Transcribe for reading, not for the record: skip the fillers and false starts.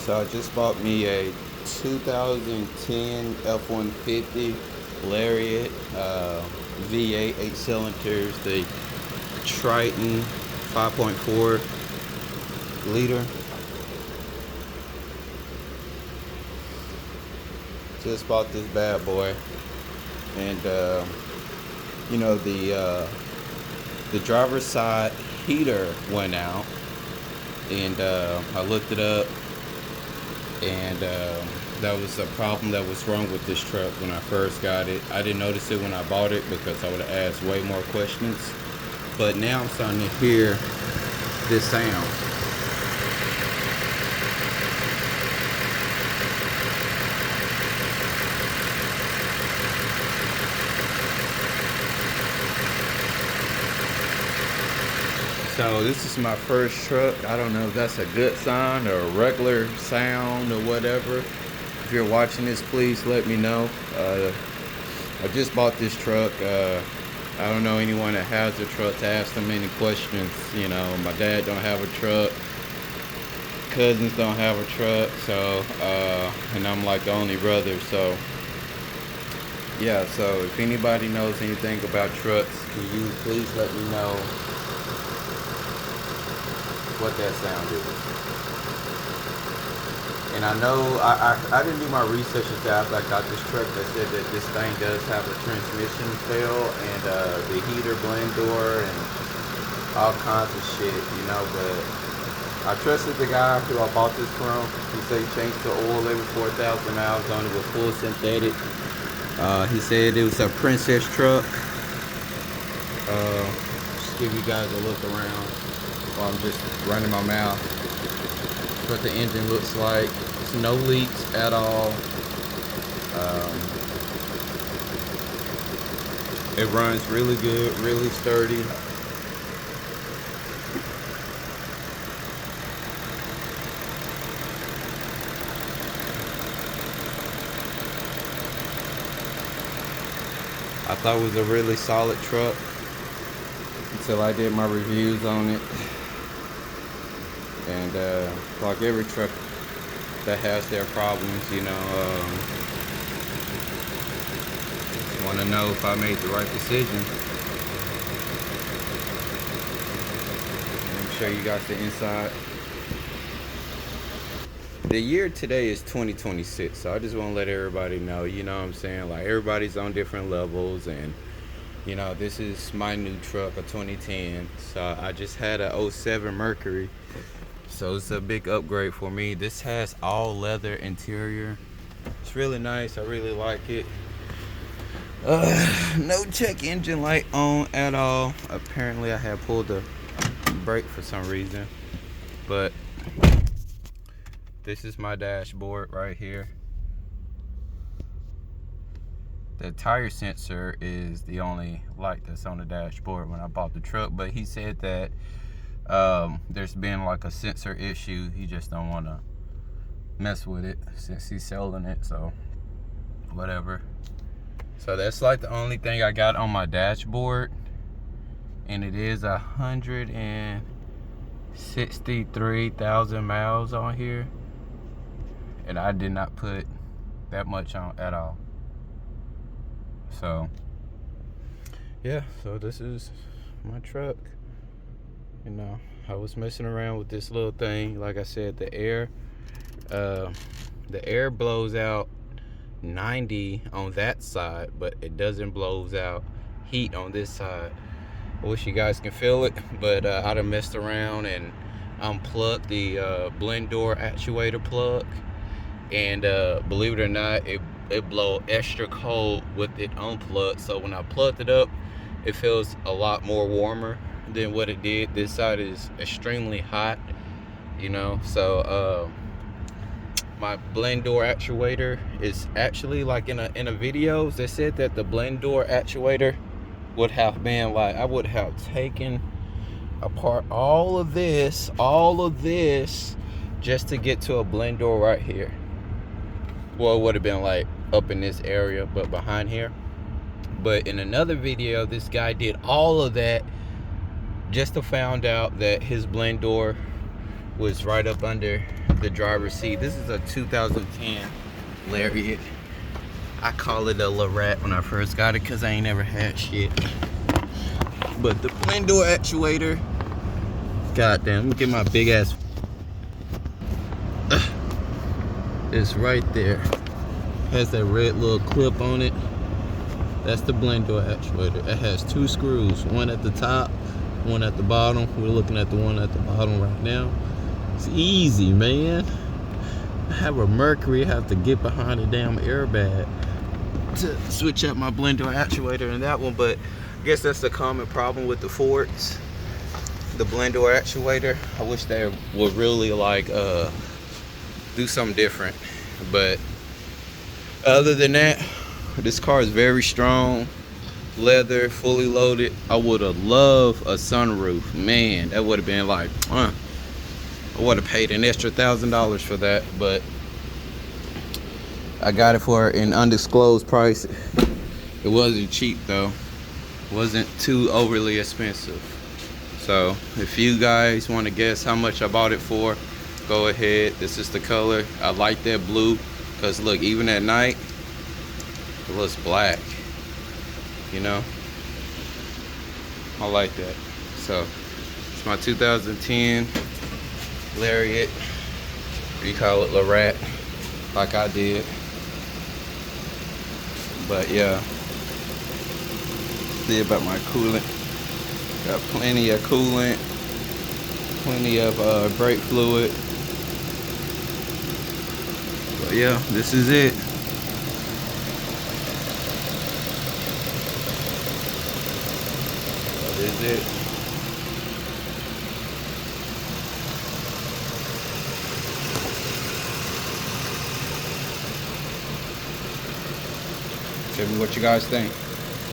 So I just bought me a 2010 F150 Lariat V8 8 cylinders, the Triton 5.4 liter. Just bought this bad boy, and you know, the driver's side heater went out, and I looked it up, and that was a problem that was wrong with this truck when I first got it. I didn't notice it when I bought it because I would have asked way more questions, but now I'm starting to hear this sound. So this is my first truck. I don't know if that's a good sign or a regular sound or whatever. If you're watching this, please let me know. I just bought this truck. I don't know anyone that has a truck to ask them any questions. You know, my dad don't have a truck. Cousins don't have a truck. So, and I'm like the only brother. So, yeah. So if anybody knows anything about trucks, can you please let me know what that sound is? And I know I didn't do my research until after I got this truck that said that this thing does have a transmission fail and the heater, blend door, and all kinds of shit, you know. But I trusted the guy who I bought this from. He said he changed the oil every 4,000 miles on it with full synthetic. He said it was a princess truck. Just give you guys a look around while I'm just running my mouth. What the engine looks like. It's no leaks at all. It runs really good, really sturdy. I thought it was a really solid truck until I did my reviews on it. And like every truck that has their problems, you know, want to know if I made the right decision. Let me show you guys the inside. The year today is 2026, so I just want to let everybody know, you know what I'm saying, like everybody's on different levels, and you know, this is my new truck, a 2010. So I just had a 07 Mercury. So it's a big upgrade for me. This has all leather interior. It's really nice. I really like it. No check engine light on at all. Apparently I had pulled the brake for some reason. But this is my dashboard right here. The tire sensor is the only light that's on the dashboard when I bought the truck. But he said that there's been like a sensor issue. He just don't want to mess with it since he's selling it, so whatever. So that's like the only thing I got on my dashboard, and it is 163,000 miles on here, and I did not put that much on at all. So yeah, so this is my truck. You know, I was messing around with this little thing. Like I said, the air blows out 90 on that side, but it doesn't blows out heat on this side. I wish you guys can feel it, but I done messed around and unplugged the blend door actuator plug, and believe it or not, it blow extra cold with it unplugged. So when I plugged it up, it feels a lot more warmer than what it did. This side is extremely hot, you know. So my blend door actuator is actually, like in a videos, they said that the blend door actuator would have been like, I would have taken apart all of this just to get to a blend door right here. Well, it would have been like up in this area, but behind here. But in another video, this guy did all of that just to find out that his blend door was right up under the driver's seat. This is a 2010 Lariat. I call it a Lariat when I first got it because I ain't never had shit. But the blend door actuator, goddamn, let me get my big ass. It's right there. Has that red little clip on it. That's the blend door actuator. It has 2 screws, one at the top, one at the bottom. We're looking at the one at the bottom right now. It's easy, man. I have a Mercury. I have to get behind a damn airbag to switch up my blend door actuator in that one, but I guess that's the common problem with the Fords. The blend door actuator. I wish they would really like do something different. But other than that, this car is very strong. Leather, fully loaded. I would have loved a sunroof. Man, that would have been like, I would have paid an extra $1,000 for that, but I got it for an undisclosed price. It wasn't cheap though. It wasn't too overly expensive. So if you guys want to guess how much I bought it for, go ahead. This is the color. I like that blue because look, even at night, it looks black. You know, I like that. So it's my 2010 Lariat. You call it Lariat, like I did. But yeah, see about my coolant. Got plenty of coolant, plenty of brake fluid. But yeah, this is it. That is it. Tell me what you guys think.